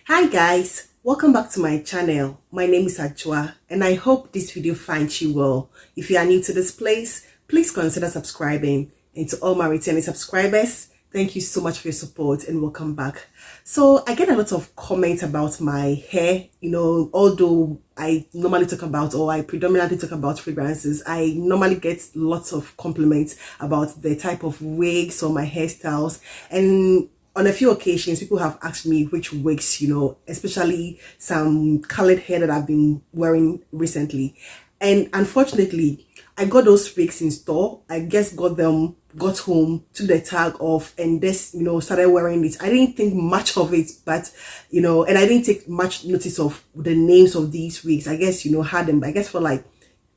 Hi guys, welcome back to my channel. My name is Ajwa and I hope this video finds you well. If you are new to this place, please consider subscribing. And to all my returning subscribers, thank you so much for your support and welcome back. So I get a lot of comments about my hair, although I normally talk about, or I predominantly talk about fragrances, I normally get lots of compliments about the type of wigs or my hairstyles. And on a few occasions, people have asked me which wigs, especially some colored hair that I've been wearing recently. And unfortunately, I got those wigs in store. I guess got home, took the tag off, and this, started wearing it. I didn't think much of it, but, and I didn't take much notice of the names of these wigs. I guess, had them, I guess for like,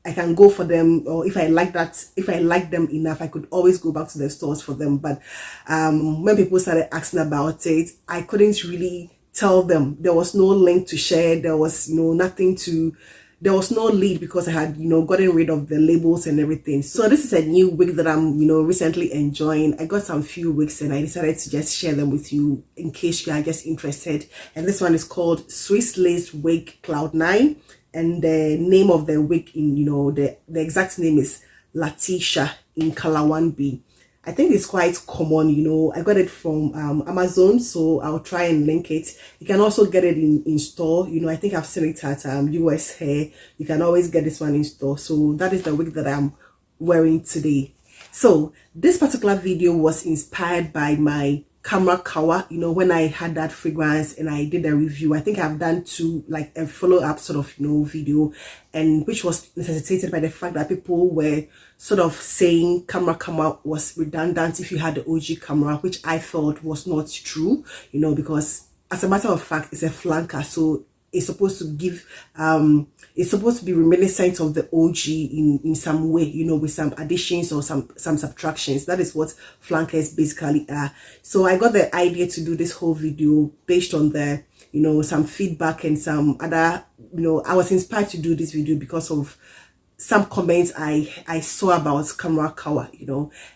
I can go for them, or if I like them enough, I could always go back to the stores for them. But when people started asking about it, I couldn't really tell them. There was no link to share. There was there was no lead because I had gotten rid of the labels and everything. So this is a new wig that I'm recently enjoying. I got some few wigs and I decided to just share them with you in case you are just interested. And this one is called Swiss Lace Wig Cloud 9. And the name of the wig in the exact name is Latisha in color 1B. I think it's quite common. I got it from Amazon, so I'll try and link it. You can also get it in store. I think I've seen it at US Hair. You can always get this one in store. So that is the wig that I'm wearing today. So this particular video was inspired by my camera cover, when I had that fragrance and I did a review. I think I've done two, like a follow-up sort of video, and which was necessitated by the fact that people were sort of saying camera was redundant if you had the OG camera, which I felt was not true, because as a matter of fact it's a flanker, so it's supposed to give it's supposed to be reminiscent of the OG in some way, with some additions or some subtractions. That is what flankers basically are. So I got the idea to do this whole video based on the some feedback and some other, I was inspired to do this video because of some comments I saw about camera cover,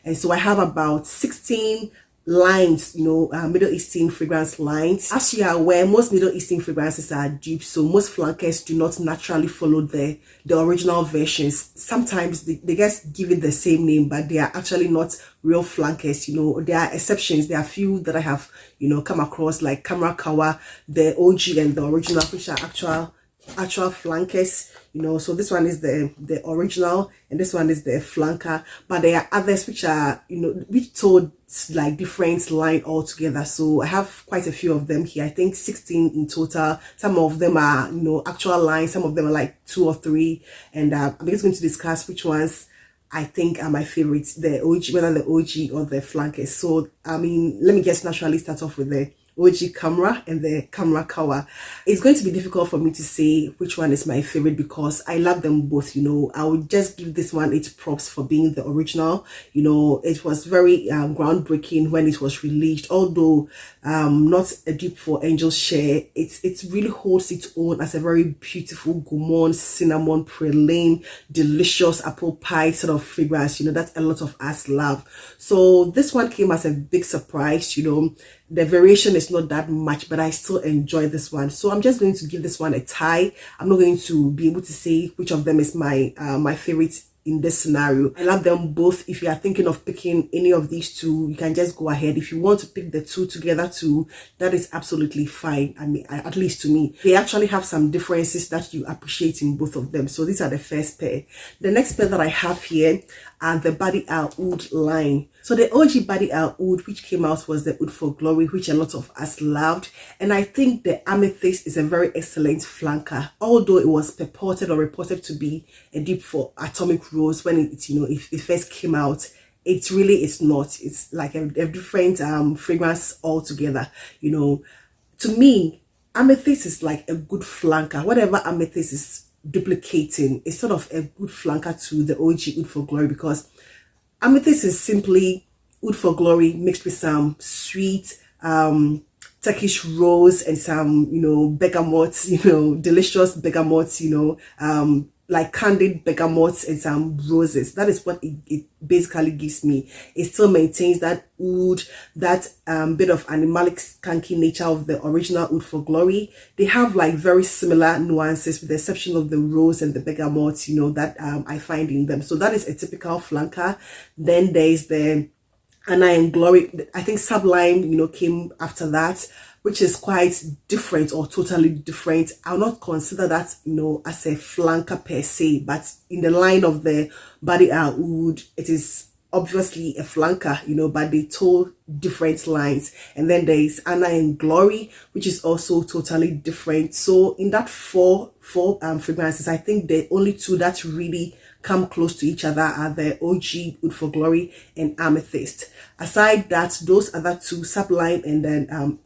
and so I have about 16 lines, Middle Eastern fragrance lines. As you are aware, most Middle Eastern fragrances are dupes, so most flankers do not naturally follow the original versions. Sometimes they just give it the same name, but they are actually not real flankers. There are exceptions. There are few that I have come across, like camera cover, the OG and the original, which are actual flankers. So this one is the original and this one is the flanker, but there are others which are which told like different line altogether. So I have quite a few of them here. I think 16 in total. Some of them are actual lines, some of them are like 2 or 3, and I'm just going to discuss which ones I think are my favorites, the OG, whether the OG or the flankers. So let me just naturally start off with the OG camera and the camera cover. It's going to be difficult for me to say which one is my favorite because I love them both. I would just give this one its props for being the original. It was very groundbreaking when it was released, although not a dupe for Angel's Share. It really holds its own as a very beautiful gourmand, cinnamon, praline, delicious apple pie sort of fragrance, that a lot of us love. So this one came as a big surprise. The variation is not that much, but I still enjoy this one. So I'm just going to give this one a tie. I'm not going to be able to say which of them is my favorite in this scenario. I love them both. If you are thinking of picking any of these two, you can just go ahead. If you want to pick the two together too, that is absolutely fine. At least to me, they actually have some differences that you appreciate in both of them. So these are the first pair. The next pair that I have here are the Body Al Oud line. So the OG Body Al Oud, which came out, was the Oud for Glory, which a lot of us loved. And I think the Amethyst is a very excellent flanker, although it was purported or reported to be a dupe for Atomic Rose when it first came out. It really is not. It's like a different fragrance altogether. To me, Amethyst is like a good flanker. Whatever Amethyst is duplicating, it's sort of a good flanker to the OG Oud for Glory, because Amethyst is simply Oud for Glory mixed with some sweet Turkish rose and some bergamots, delicious bergamots, like candied bergamots and some roses. That is what it basically gives me. It still maintains that oud, that bit of animalic skanky nature of the original Oud for Glory. They have like very similar nuances with the exception of the rose and the bergamot, that I find in them. So that is a typical flanker. Then there is the Anna and Glory. I think Sublime, came after that, which is quite different or totally different. I'll not consider that, as a flanker per se, but in the line of the body oud, it is obviously a flanker, but they told different lines. And then there is Anna and Glory, which is also totally different. So in that four fragrances, I think the only two that really come close to each other are the OG Oud for Glory and Amethyst. Aside that, those other two, Sublime and then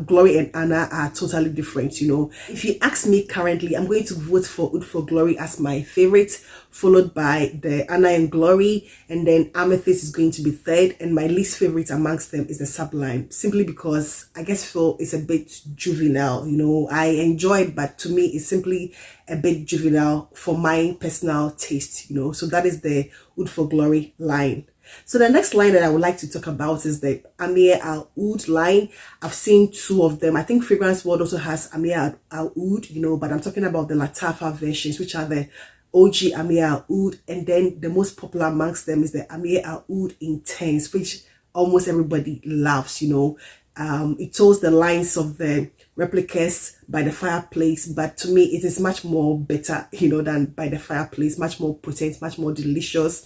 Glory and Anna, are totally different. If you ask me currently, I'm going to vote for Oud for Glory as my favorite, followed by the Anna and Glory, and then Amethyst is going to be third, and my least favorite amongst them is the Sublime, simply because I guess Phil is a bit juvenile. I enjoy it, but to me it's simply a bit juvenile for my personal taste. So that is the Oud for Glory line. So the next line that I would like to talk about is the Amir Al Oud line. I've seen two of them. I think Fragrance World also has Amir Al Oud, but I'm talking about the Latafa versions, which are the OG Amir Al Oud, and then the most popular amongst them is the Amir Al Oud Intense, which almost everybody loves. It tells the lines of the replicas by the fireplace, but to me it is much more better, than by the fireplace, much more potent, much more delicious.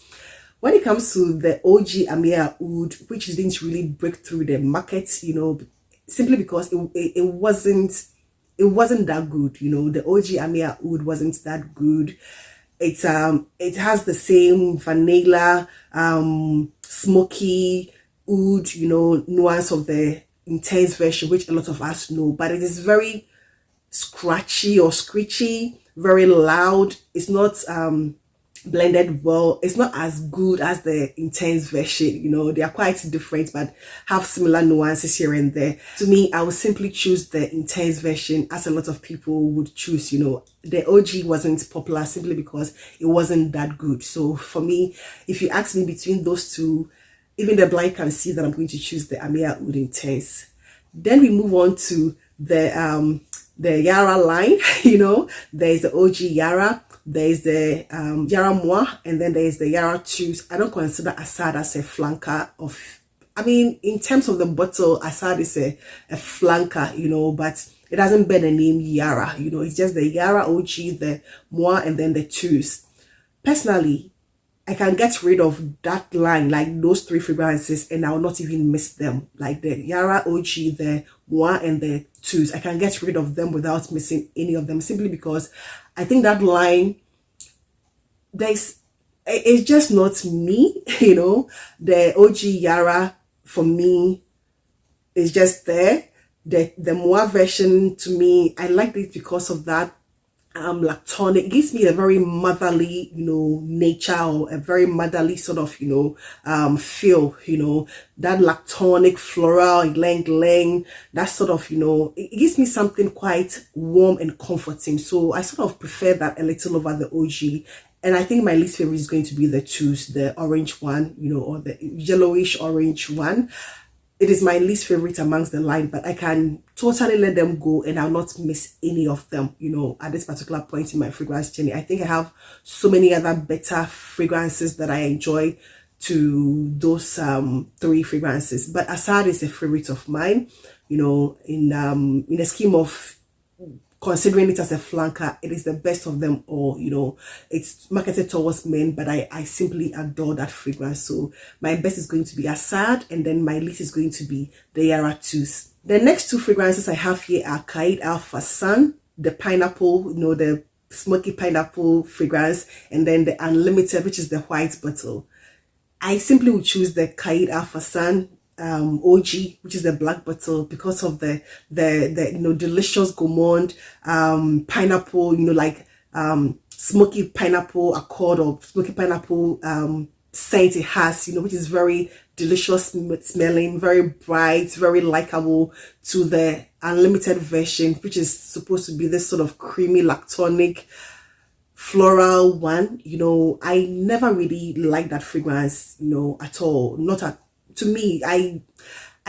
When it comes to the OG Amir Oud, which didn't really break through the market, simply because it wasn't that good. The OG Amir Oud wasn't that good. It has the same vanilla, smoky oud, nuance of the intense version, which a lot of us know, but it is very scratchy or screechy, very loud. It's not blended well. It's not as good as the intense version. They are quite different but have similar nuances here and there. To me, I would simply choose the intense version, as a lot of people would choose. The OG wasn't popular simply because it wasn't that good. So for me, if you ask me between those two, even the blind can see that I'm going to choose the Amir Oud Intense. Then we move on to the Yara line. There's the OG Yara, there's the Yara Moi, and then there's the Yara Choose. I don't consider Assad as a flanker of, in terms of the bottle, Assad is a flanker, but it doesn't bear the name Yara. It's just the Yara OG, the Moi, and then the Choose. Personally, I can get rid of that line, like those three fragrances, and I will not even miss them. Like the Yara OG, the Moi, and the Choose. I can get rid of them without missing any of them, simply because I think that line, it's just not me. The OG Yara for me is just there. The Moi version, to me, I like it because of that lactonic. It gives me a very motherly, nature, or a very motherly sort of, feel, that lactonic, floral, ylang, that sort of, it gives me something quite warm and comforting. So I sort of prefer that a little over the OG. And I think my least favorite is going to be the Choose, the orange one, or the yellowish orange one. It is my least favorite amongst the line, but I can totally let them go and I'll not miss any of them, at this particular point in my fragrance journey. I think I have so many other better fragrances that I enjoy to those three fragrances. But Assad is a favorite of mine, in the scheme of considering it as a flanker. It is the best of them all. It's marketed towards men, but I simply adore that fragrance. So my best is going to be Assad, and then my least is going to be the Yara Tooth. The next two fragrances I have here are Qaid Al Fassan, the pineapple, the smoky pineapple fragrance, and then the Unlimited, which is the white bottle. I simply would choose the Qaid Al Fassan OG, which is the black bottle, because of the delicious gourmand pineapple, smoky pineapple accord, or smoky pineapple scent it has, which is very delicious smelling, very bright, very likable, to the Unlimited version, which is supposed to be this sort of creamy lactonic, floral one. I never really liked that fragrance, at all. Not at To me, I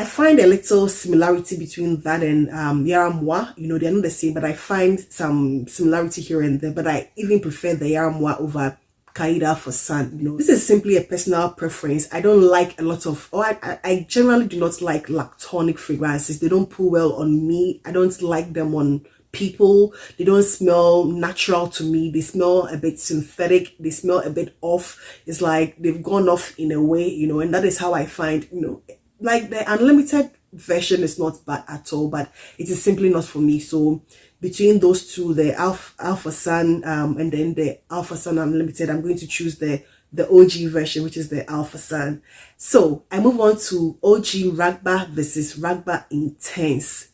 find a little similarity between that and Yaramwa. They're not the same, but I find some similarity here and there. But I even prefer the Yaramwa over Kaida for Sun. This is simply a personal preference. I don't like a lot of, or I generally do not like lactonic fragrances. They don't pull well on me. I don't like them on people. They don't smell natural to me. They smell a bit synthetic. They smell a bit off. It's like they've gone off in a way, and that is how I find, like the unlimited version is not bad at all, but it is simply not for me. So between those two, the Alpha Sun and then the Alpha Sun Unlimited, I'm going to choose the OG version, which is the Alpha Sun. So I move on to OG Ragba versus Ragba Intense.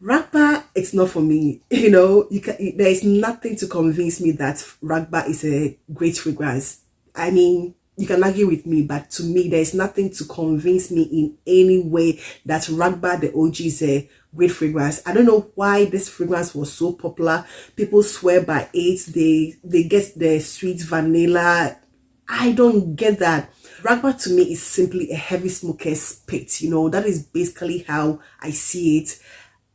Ragba, it's not for me. There is nothing to convince me that Ragba is a great fragrance. I mean, you can argue with me, but to me, there's nothing to convince me in any way that Ragba, the OG, is a great fragrance. I don't know why this fragrance was so popular. People swear by it. They get the sweet vanilla. I don't get that. Ragba to me is simply a heavy smoker's spit. That is basically how I see it.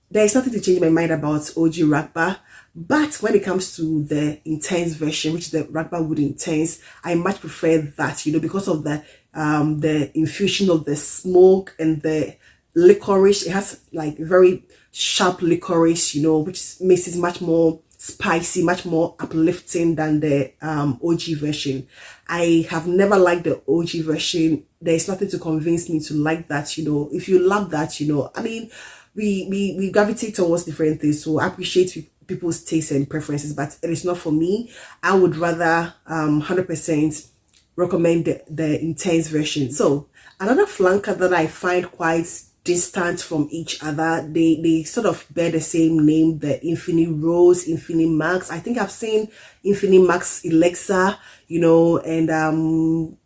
There is nothing to change my mind about OG Ragba. But when it comes to the intense version, which is the Ragba Wood Intense, I much prefer that, because of the infusion of the smoke and the licorice. It has like very sharp licorice, which makes it much more spicy, much more uplifting than the OG version. I have never liked the OG version. There is nothing to convince me to like that. If you love that, I mean, we gravitate towards different things. So I appreciate people's tastes and preferences, but it is not for me. I would rather 100% recommend the intense version. So another flanker that I find quite distant from each other, they sort of bear the same name, the Infinity Rose, Infinity Max. I think I've seen Infinity Max Alexa, and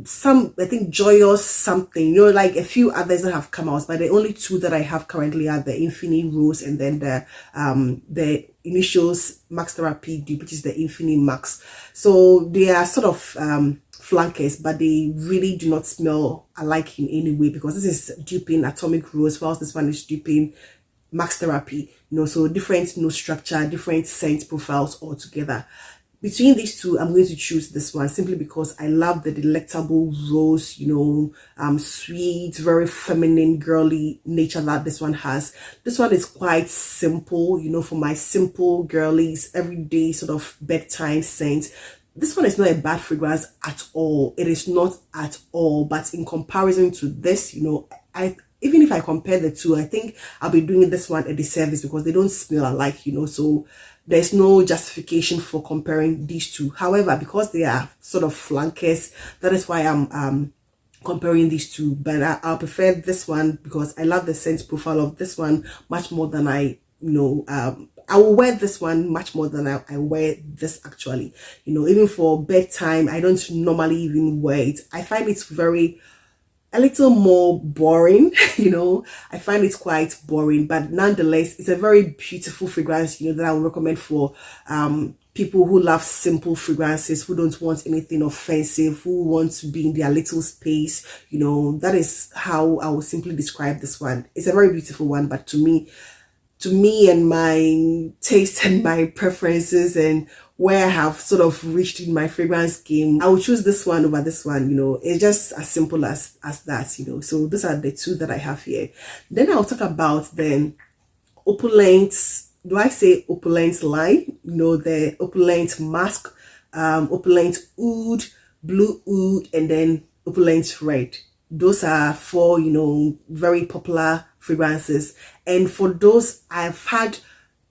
some, I think Joyous something, like a few others that have come out, but the only two that I have currently are the Infinity Rose and then the initials Max Therapy dupe, which is the Infinity Max. So they are sort of flankers, but they really do not smell alike in any way, because this is duping Atomic Rose, whilst this one is duping Max Therapy. So different nose structure, different scent profiles altogether. Between these two, I'm going to choose this one simply because I love the delectable rose, sweet, very feminine, girly nature that this one has. This one is quite simple, for my simple girlies, everyday sort of bedtime scent. This one is not a bad fragrance at all. It is not at all. But in comparison to this, even if I compare the two, I think I'll be doing this one a disservice because they don't smell alike, so there's no justification for comparing these two. However, because they are sort of flankers, that is why I'm comparing these two. But I'll prefer this one because I love the scent profile of this one much more than I will wear this one much more than I wear this actually. Even for bedtime, I don't normally even wear it. I find it's a little more boring, I find it quite boring, but nonetheless, it's a very beautiful fragrance, that I would recommend for people who love simple fragrances, who don't want anything offensive, who want to be in their little space. That is how I would simply describe this one. It's a very beautiful one, but to me and my taste and my preferences and where I have sort of reached in my fragrance game, I will choose this one over this one. It's just as simple as that. So those are the two that I have here. Then I'll talk about the opulent, do I say opulent line? The opulent mask, opulent oud, blue oud, and then opulent red. Those are four, very popular fragrances. And for those, I've had,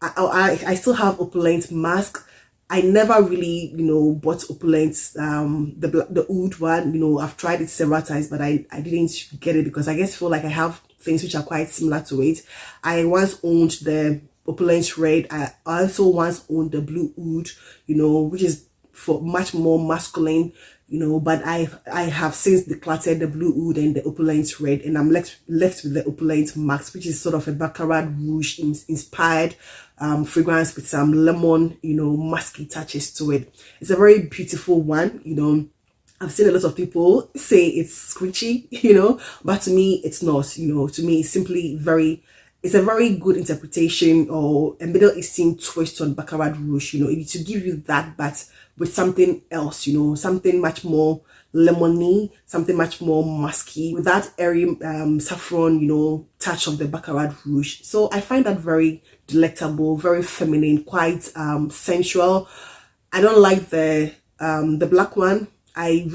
I still have opulent mask. I never really, bought opulent, the oud one. I've tried it several times, but I didn't get it because I guess feel like I have things which are quite similar to it. I once owned the opulent red. I also once owned the blue oud, which is for much more masculine, but I have since decluttered the blue oud and the opulent red, and I'm left with the opulent max, which is sort of a baccarat rouge inspired fragrance with some lemon, musky touches to it. It's a very beautiful one. I've seen a lot of people say it's squishy, but to me it's not. To me it's simply it's a very good interpretation or a Middle Eastern twist on Baccarat Rouge, to give you that, but with something else, something much more lemony, something much more musky, with that airy saffron, touch of the Baccarat Rouge. So I find that very delectable, very feminine, quite sensual. I don't like the black one. I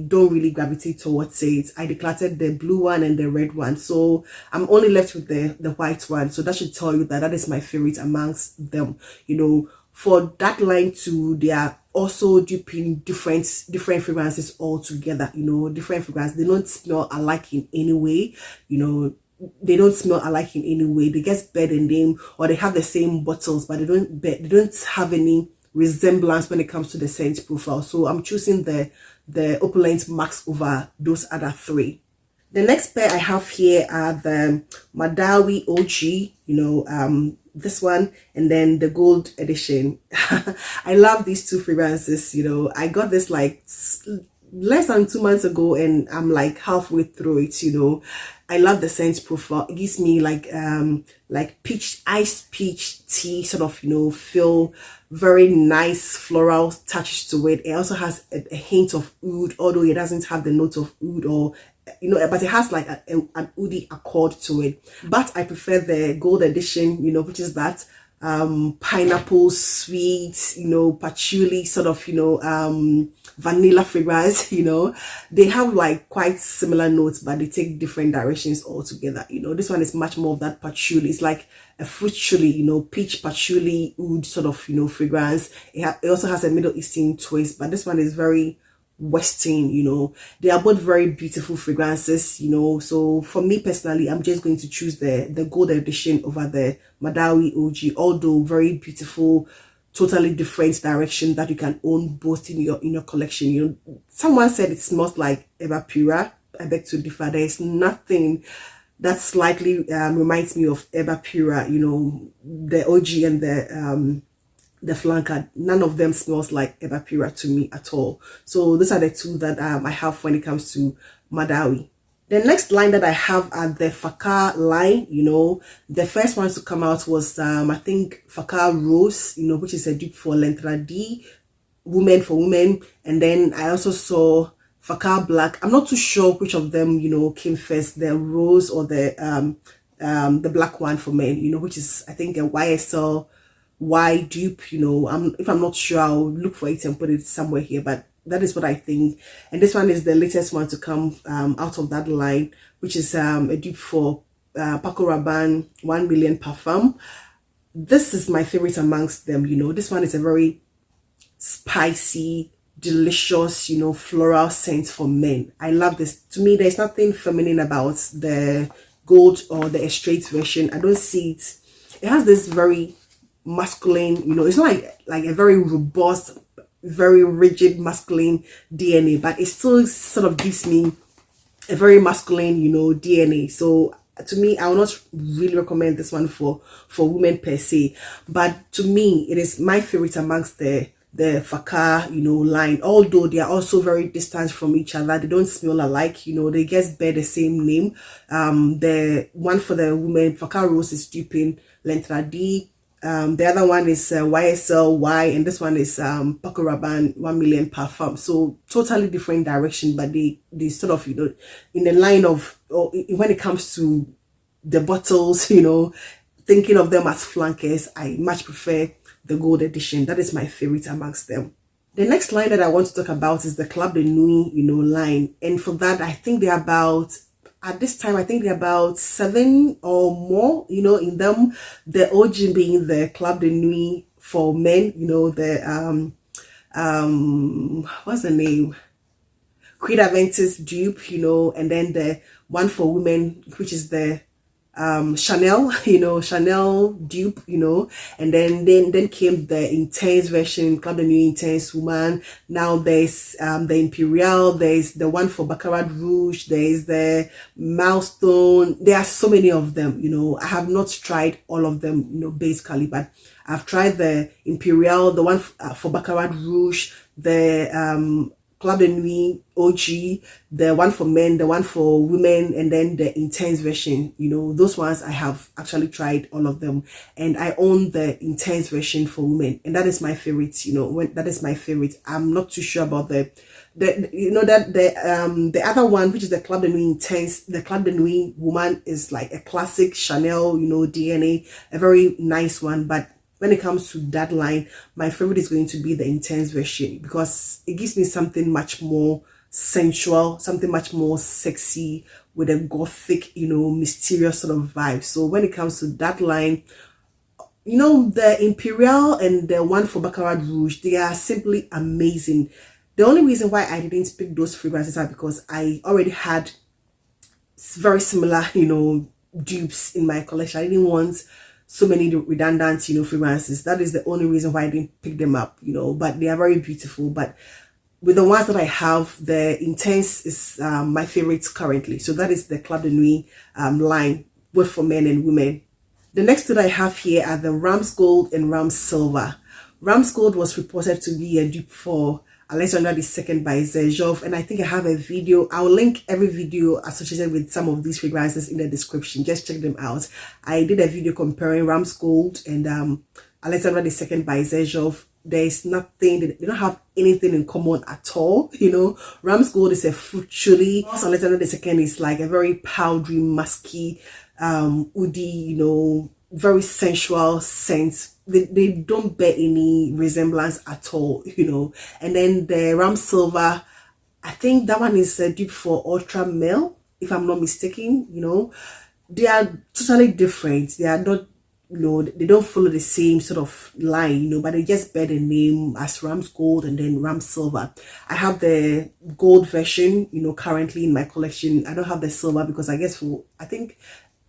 don't really gravitate towards it. I decluttered the blue one and the red one, so I'm only left with the white one. So that should tell you that is my favorite amongst them. For that line too, they are also duping different fragrances all together. Different fragrances. They don't smell alike in any way. They don't smell alike in any way. They get better in them, or they have the same bottles, but they don't have any resemblance when it comes to the scent profile. So I'm choosing the opulent max over those other three. The next pair I have here are the Madawi OG, this one, and then the gold edition. I love these two fragrances. I got this like less than 2 months ago, and I'm like halfway through it. I love the scent profile. It gives me like iced peach tea sort of, feel, very nice floral touches to it. It also has a hint of oud, although it doesn't have the note of oud, or but it has like an oudi accord to it. But I prefer the gold edition, which is that pineapple sweet, patchouli sort of, vanilla fragrance. They have like quite similar notes, but they take different directions altogether. This one is much more of that patchouli. It's like a fruit chili, peach patchouli oud sort of, fragrance. It also has a Middle Eastern twist, but this one is very Western. They are both very beautiful fragrances. So for me personally, I'm just going to choose the gold edition over the Madawi OG, although very beautiful, totally different direction that you can own both in your collection. Someone said it smells like Eva Pura. I beg to differ. There is nothing that slightly reminds me of Eva Pura, the OG and the flanker. None of them smells like Eva Pura to me at all. So those are the two that I have when it comes to Madawi. The next line that I have are the Fakar line. The first one to come out was I think Fakar Rose, which is a dupe for Lentra D, Women for Women, and then I also saw Fakar Black. I'm not too sure which of them came first, the Rose or the black one for men, which is I think a YSL Y dupe. If I'm not sure, I'll look for it and put it somewhere here, but that is what I think. And this one is the latest one to come out of that line, which is a dupe for Paco Rabanne 1 million Parfum. This is my favorite amongst them. This one is a very spicy, delicious, floral scent for men. I love this. To me, there's nothing feminine about the gold or the straight version. I don't see it. It has this very masculine, it's not like a very robust, very rigid masculine DNA, but it still sort of gives me a very masculine, DNA. So to me, I will not really recommend this one for women per se, but to me, it is my favorite amongst the Fakar, line. Although they are also very distant from each other, they don't smell alike. They just bear the same name. The one for the women, Fakar Rose, is duping Lentra D. The other one is YSL Y, and this one is Paco Rabanne 1 million Parfum. So totally different direction, but they sort of, in the line of, or when it comes to the bottles, thinking of them as flankers, I much prefer the gold edition. That is my favorite amongst them. The next line that I want to talk about is the Club de Nuit, line. And for that, I think they're about, at this time, I think they're about 7 or more, in them. The OG being the Club de Nuit for men, the, what's the name? Creed Aventus dupe, and then the one for women, which is the Chanel, Chanel dupe, and then came the intense version, Club the New Intense Woman. Now there's the Imperial, there's the one for Baccarat Rouge, there's the Milestone. There are so many of them, I have not tried all of them, basically, but I've tried the Imperial, the one for Baccarat Rouge, the Club de Nuit OG, the one for men, the one for women, and then the intense version. Those ones I have actually tried all of them, and I own the intense version for women, and that is my favorite. That is my favorite. I'm not too sure about the other one, which is the Club de Nuit Intense. The Club de Nuit Woman is like a classic Chanel, DNA, a very nice one, but when it comes to that line, my favorite is going to be the intense version because it gives me something much more sensual, something much more sexy with a gothic, mysterious sort of vibe. So when it comes to that line, the Imperial and the one for Baccarat Rouge, they are simply amazing. The only reason why I didn't pick those fragrances are because I already had very similar, dupes in my collection. I didn't want so many redundant, fragrances. That is the only reason why I didn't pick them up, but they are very beautiful. But with the ones that I have, the Intense is my favorite currently. So that is the Club de Nuit line, both for men and women. The next two that I have here are the Rams Gold and Rams Silver. Rams Gold was reported to be a dupe for Alexandra II by Zerjov, and I think I have a video. I'll link every video associated with some of these fragrances in the description. Just check them out. I did a video comparing Rams Gold and Alexandra II by Zerjov. There's nothing, they don't have anything in common at all. Rams Gold is a fruit chili. Alexandra II is like a very powdery, musky, woody, very sensual scent. They don't bear any resemblance at all, And then the Ram Silver, I think that one is a dupe for Ultra Male, if I'm not mistaken. They are totally different. They are not, they don't follow the same sort of line, but they just bear the name as Rams Gold and then Ram Silver. I have the gold version, currently in my collection. I don't have the silver because I think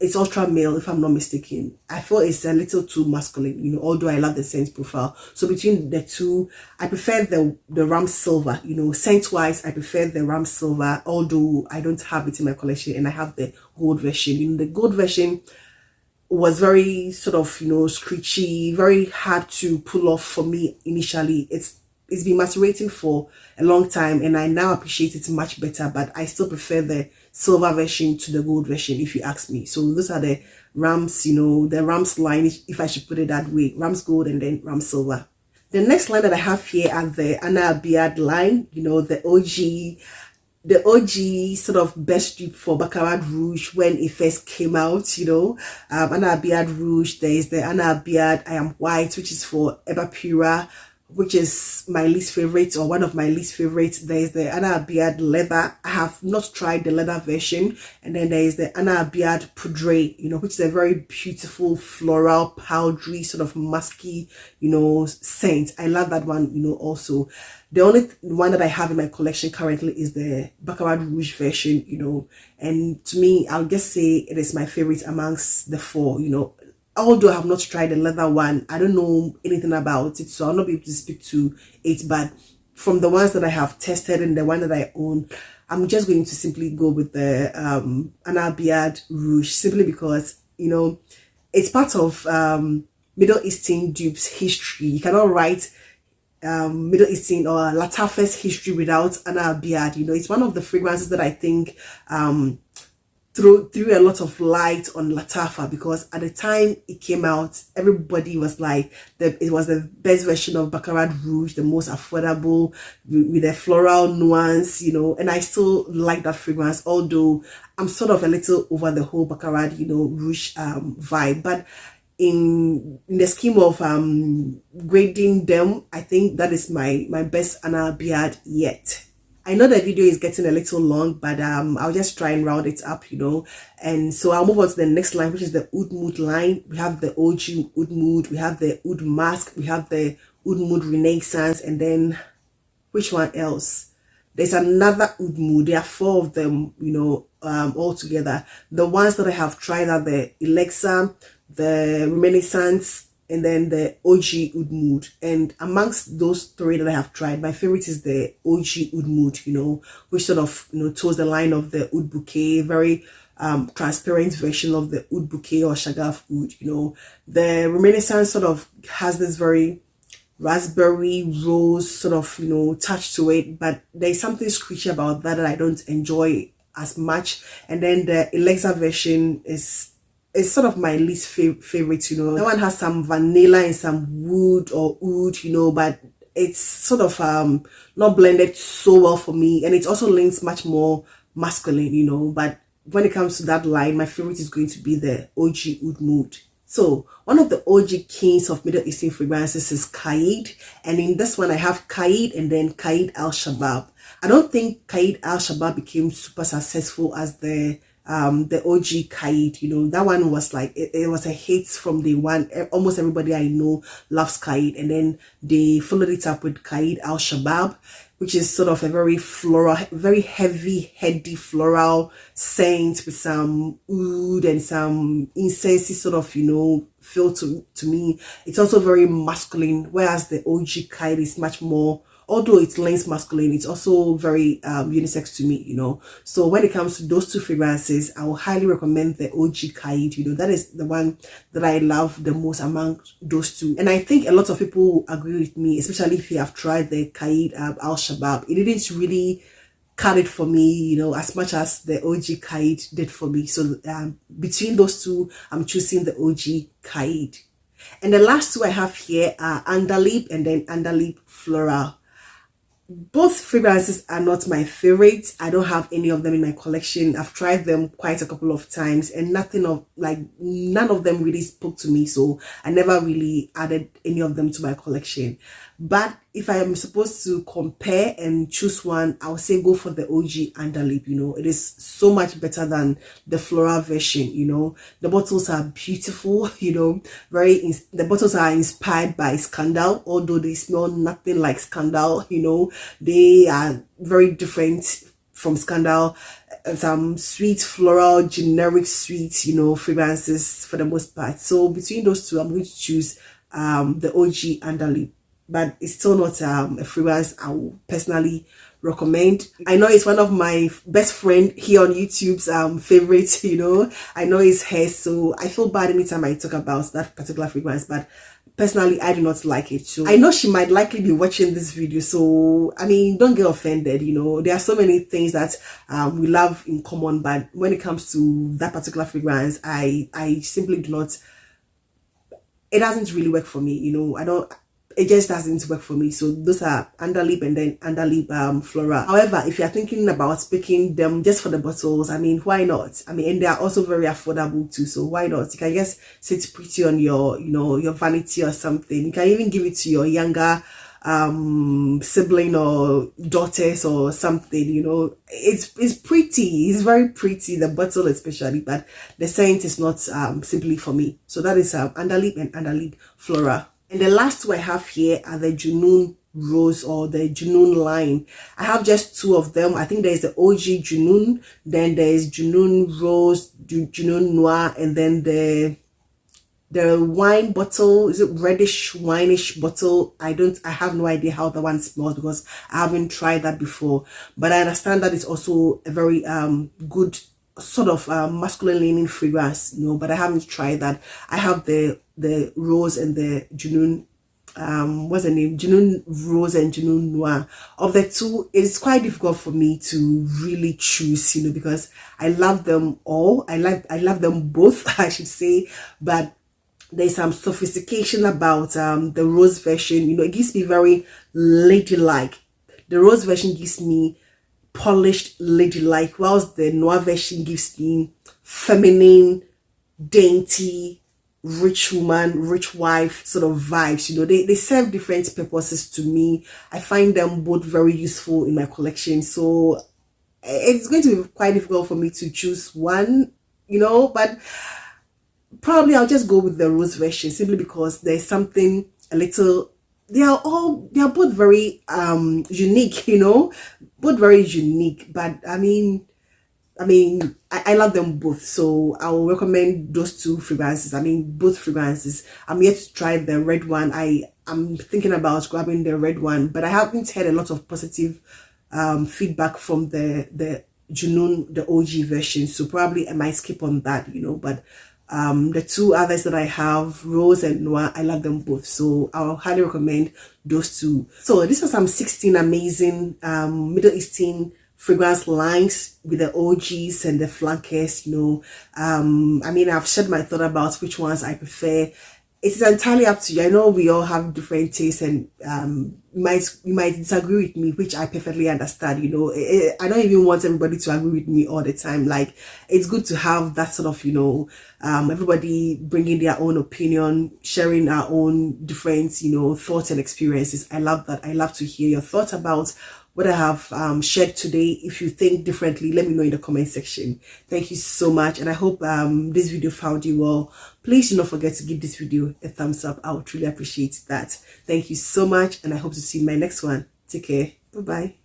it's Ultra Male, if I'm not mistaken. I feel it's a little too masculine, although I love the scent profile. So between the two, I prefer the Ram Silver, scent wise, I prefer the Ram Silver, although I don't have it in my collection, and I have the gold version. The gold version was very sort of, screechy, very hard to pull off for me initially. It's been macerating for a long time, and I now appreciate it much better, but I still prefer the silver version to the gold version, if you ask me. So those are the Rams, the Rams line, if I should put it that way. Rams Gold and then Rams Silver. The next line that I have here are the Anna Beard line, the OG sort of best dupe for Baccarat Rouge when it first came out, Anna Beard Rouge. There is the Anna Beard I Am White, which is for Eba Pura, which is my least favorite, or one of my least favorites. There is the Anna Beard Leather. I have not tried the leather version. And then there is the Anna Beard Poudre, which is a very beautiful floral, powdery, sort of musky, scent. I love that one, also. The only one that I have in my collection currently is the Baccarat Rouge version, and to me, I'll just say it is my favorite amongst the four, Although I have not tried the leather one, I don't know anything about it, so I'll not be able to speak to it. But from the ones that I have tested and the one that I own, I'm just going to simply go with the Anna Beard Rouge, simply because, it's part of Middle Eastern dupes history. You cannot write Middle Eastern or Lattafa's history without Anna Beard. It's one of the fragrances that I think threw a lot of light on Lattafa, because at the time it came out, everybody was like, it was the best version of Baccarat Rouge, the most affordable, with a floral nuance, and I still like that fragrance, although I'm sort of a little over the whole Baccarat, Rouge vibe. But in the scheme of grading them, I think that is my best Anna Beard yet. I know the video is getting a little long, but I'll just try and round it up, And so I'll move on to the next line, which is the Oud Mood line. We have the OG Oud Mood, we have the Oud Mask, we have the Oud Mood Renaissance, and then which one else? there's another oud mood. There are 4 of them, all together. The ones that I have tried are the Alexa, the Reminiscence, and then the OG oud mood. And amongst those 3 that I have tried, my favorite is the OG oud mood, which sort of toes the line of the oud bouquet, very transparent version of the oud bouquet or shagaf oud. The Reminiscence sort of has this very raspberry rose sort of touch to it, but there's something screechy about that I don't enjoy as much. And then the Alexa version is sort of my least favorite. That one has some vanilla and some wood or oud, but it's sort of not blended so well for me, and it also leans much more masculine. But when it comes to that line, my favorite is going to be the OG oud mood. So one of the OG kings of Middle Eastern fragrances is Qaid, and in this one I have Qaid and then Qaid Al Shabab. I don't think Qaid Al Shabab became super successful as the OG Qaid. That one was like it was a hit from day one. Almost everybody I know loves Qaid, and then they followed it up with Qaid Al Shabab, which is sort of a very floral, very heavy, heady floral scent with some oud and some incensey sort of, feel to me. It's also very masculine, whereas the OG Qaid is much more, although it lends masculine, it's also very unisex to me, So when it comes to those 2 fragrances, I will highly recommend the OG Qaid. That is the one that I love the most among those 2. And I think a lot of people agree with me, especially if you have tried the Qaid Al Shabab. It didn't really cut it for me, as much as the OG Qaid did for me. So between those 2, I'm choosing the OG Qaid. And the last 2 I have here are Andalib and then Andalib Floral. Both fragrances are not my favorite. I don't have any of them in my collection. I've tried them quite a couple of times, and none of them really spoke to me, so I never really added any of them to my collection. But if I am supposed to compare and choose one, I would say go for the OG Andalib. It is so much better than the floral version. The bottles are beautiful. The bottles are inspired by Scandal, although they smell nothing like Scandal. They are very different from Scandal. Some sweet floral, generic sweet, fragrances for the most part. So between those 2, I'm going to choose the OG Andalib. But it's still not a fragrance I will personally recommend. I know it's one of my best friend here on YouTube's favorites. I know it's hers, so I feel bad anytime I talk about that particular fragrance, but personally I do not like it. So I know she might likely be watching this video, so I mean, don't get offended. There are so many things that we love in common, but when it comes to that particular fragrance, I simply do not, it doesn't really work for me. It just doesn't work for me. So those are Andalib and then Andalib Flora. However, if you're thinking about picking them just for the bottles, I mean, why not? I mean, and they are also very affordable too, so why not? You can just sit pretty on your your vanity or something. You can even give it to your younger sibling or daughters or something. It's pretty, it's very pretty, the bottle especially, but the scent is not simply for me. So that is Andalib and Andalib Flora. And the last 2 I have here are the Junoon Rose or the Junoon line. I have just 2 of them. I think there's the OG Junoon, then there's Junoon Rose, Junoon Noir, and then the wine bottle. Is it reddish wineish bottle? I have no idea how the one smells because I haven't tried that before, but I understand that it's also a very good sort of masculine leaning fragrance, but I haven't tried that. I have the rose and the Junoon what's the name, Junoon Rose and Junoon Noir. Of the 2, it's quite difficult for me to really choose, because I love them all. I love them both I should say, but there's some sophistication about the rose version. It gives me very ladylike. The rose version gives me polished ladylike, whilst the noir version gives me feminine, dainty, rich woman, rich wife sort of vibes. They serve different purposes to me. I find them both very useful in my collection, so it's going to be quite difficult for me to choose one, but probably I'll just go with the rose version simply because there's something a little they are both very unique, you know, both very unique. But I love them both, so I will recommend those two fragrances. Both fragrances. I'm yet to try the red one. I'm thinking about grabbing the red one, but I haven't heard a lot of positive feedback from the Junoon, the OG version, so probably I might skip on that, you know. But the two others that I have, Rose and Noir, I love them both, so I'll highly recommend those two. So these are some 16 amazing Middle Eastern fragrance lines with the OGs and the flankers, you know. I've shared my thought about which ones I prefer. It's entirely up to you. I know we all have different tastes, and you might disagree with me, which I perfectly understand. You know, I don't even want everybody to agree with me all the time. Like, it's good to have that sort of, you know, everybody bringing their own opinion, sharing our own different, you know, thoughts and experiences. I love that. I love to hear your thoughts about what I have shared today. If you think differently, let me know in the comment section. Thank you so much, and I hope this video found you well. Please do not forget to give this video a thumbs up. I would truly appreciate that. Thank you so much, and I hope to see you in my next one. Take care. Bye bye.